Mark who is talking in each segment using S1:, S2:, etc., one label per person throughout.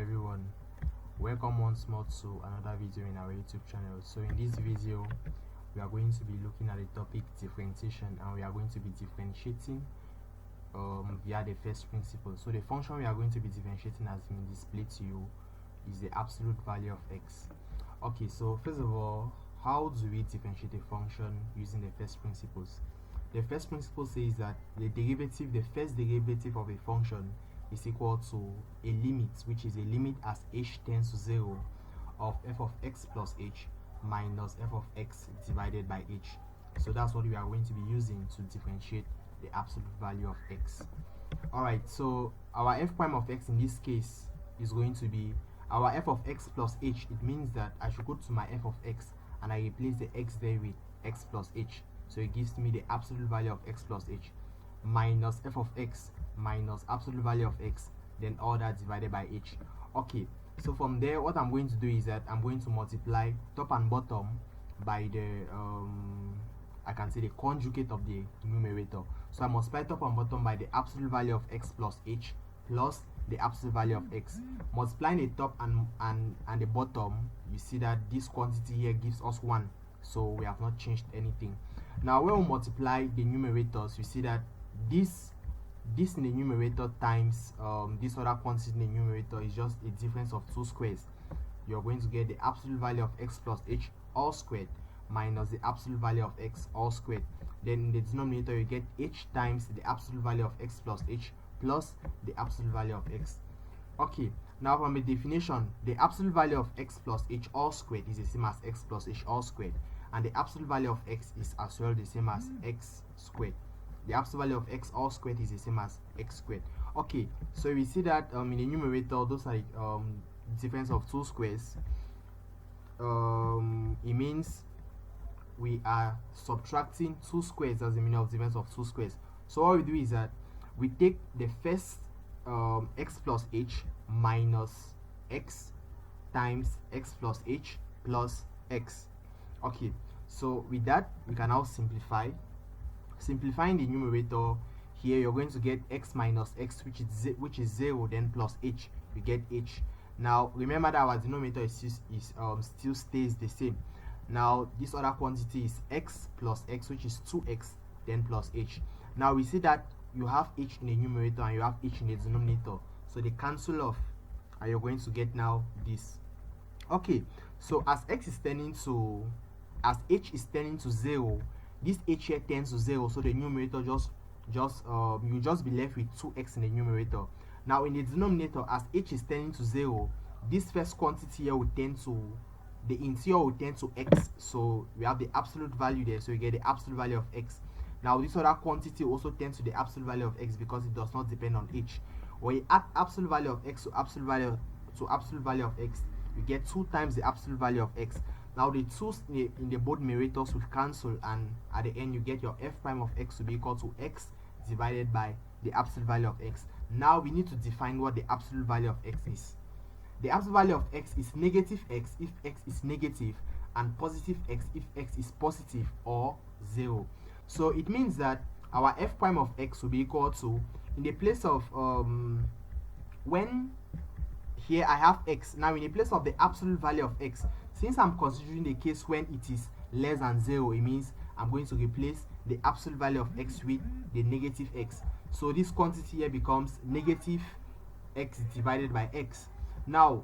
S1: everyone, welcome once more to another video in our YouTube channel. So in this video we are going to be looking at the topic differentiation, and we are going to be differentiating via the first principle. So the function we are going to be differentiating has been displayed to you is the absolute value of x. Okay, so first of all, how do we differentiate a function using the first principles? The first principle says that the first derivative of a function is equal to a limit, which is a limit as h tends to 0 of f of x plus h minus f of x divided by h. So that's what we are going to be using to differentiate the absolute value of x. Alright, so our f prime of x in this case is going to be our f of x plus h. It means that I should go to my f of x and I replace the x there with x plus h. So it gives me the absolute value of x plus h minus f of x minus absolute value of x, then all that divided by h. Okay, so from there what I'm going to do is that I'm going to multiply top and bottom by the I can say the conjugate of the numerator. So I multiply top and bottom by the absolute value of x plus h plus the absolute value of x. Multiplying the top and the bottom, you see that this quantity here gives us 1, so we have not changed anything. Now when we multiply the numerators, you see that this in the numerator times this other quantity in the numerator is just a difference of 2 squares. You're going to get the absolute value of x plus h all squared minus the absolute value of x all squared. Then in the denominator you get h times the absolute value of x plus h plus the absolute value of x. Okay, now from the definition, the absolute value of x plus h all squared is the same as x plus h all squared, and the absolute value of x is as well the same as x squared. The absolute value of x all squared is the same as x squared. Okay, so we see that in the numerator those are difference of 2 squares. It means we are subtracting 2 squares as the meaning of difference of 2 squares. So what we do is that we take the first x plus h minus x times x plus h plus x. Okay, so with that we can now simplify. Simplifying the numerator, here you're going to get x minus x, which is 0, then plus h, you get h. Now remember that our denominator still stays the same. Now this other quantity is x plus x, which is 2x, then plus h. Now we see that you have h in the numerator and you have h in the denominator, so they cancel off and you're going to get now this. Okay, so as h is tending to 0, this h here tends to 0, so the numerator you just be left with 2x in the numerator. Now in the denominator, as h is tending to 0, this first quantity here will tend to, the interior will tend to x, so we have the absolute value there, so you get the absolute value of x. Now this other quantity also tends to the absolute value of x because it does not depend on h. When you add absolute value of x to absolute value of x, you get 2 times the absolute value of x. Now the 2's in the both numerators will cancel, and at the end you get your f prime of x to be equal to x divided by the absolute value of x. Now we need to define what the absolute value of x is. The absolute value of x is negative x if x is negative, and positive x if x is positive, or 0. So it means that our f prime of x will be equal to, in the place of when here I have x, now in the place of the absolute value of x, since I'm considering the case when it is less than 0, it means I'm going to replace the absolute value of x with the negative x. So this quantity here becomes negative x divided by x. Now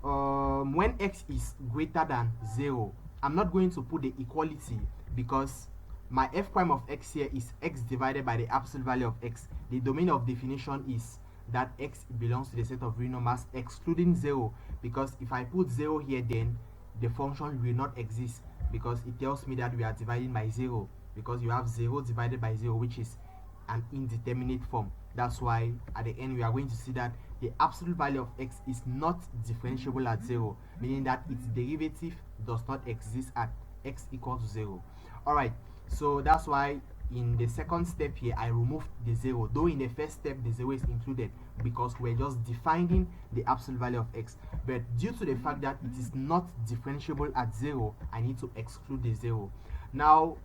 S1: when x is greater than 0, I'm not going to put the equality because my f prime of x here is x divided by the absolute value of x. The domain of definition is that x belongs to the set of real numbers excluding 0, because if I put 0 here, then the function will not exist, because it tells me that we are dividing by 0, because you have 0 divided by 0, which is an indeterminate form. That's why at the end we are going to see that the absolute value of x is not differentiable at 0, meaning that its derivative does not exist at x equals to 0. Alright, so that's why in the second step here I removed the 0, though in the first step the 0 is included because we're just defining the absolute value of x. But due to the fact that it is not differentiable at 0, I need to exclude the 0. Now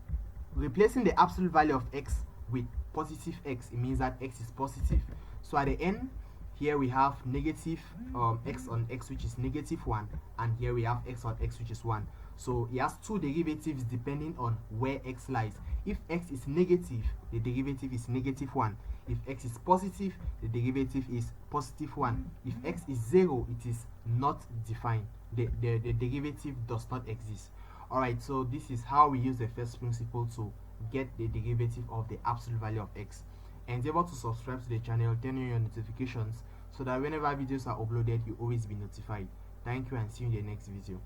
S1: replacing the absolute value of x with positive x, it means that x is positive. So at the end here we have negative x on x, which is -1, and here we have x on x, which is 1. So it has two derivatives depending on where x lies. If x is negative, the derivative is -1. If x is positive, the derivative is +1. If x is 0, it is not defined. The derivative does not exist. Alright, so this is how we use the first principle to get the derivative of the absolute value of x. Endeavor to subscribe to the channel, turn on your notifications so that whenever videos are uploaded, you always be notified. Thank you and see you in the next video.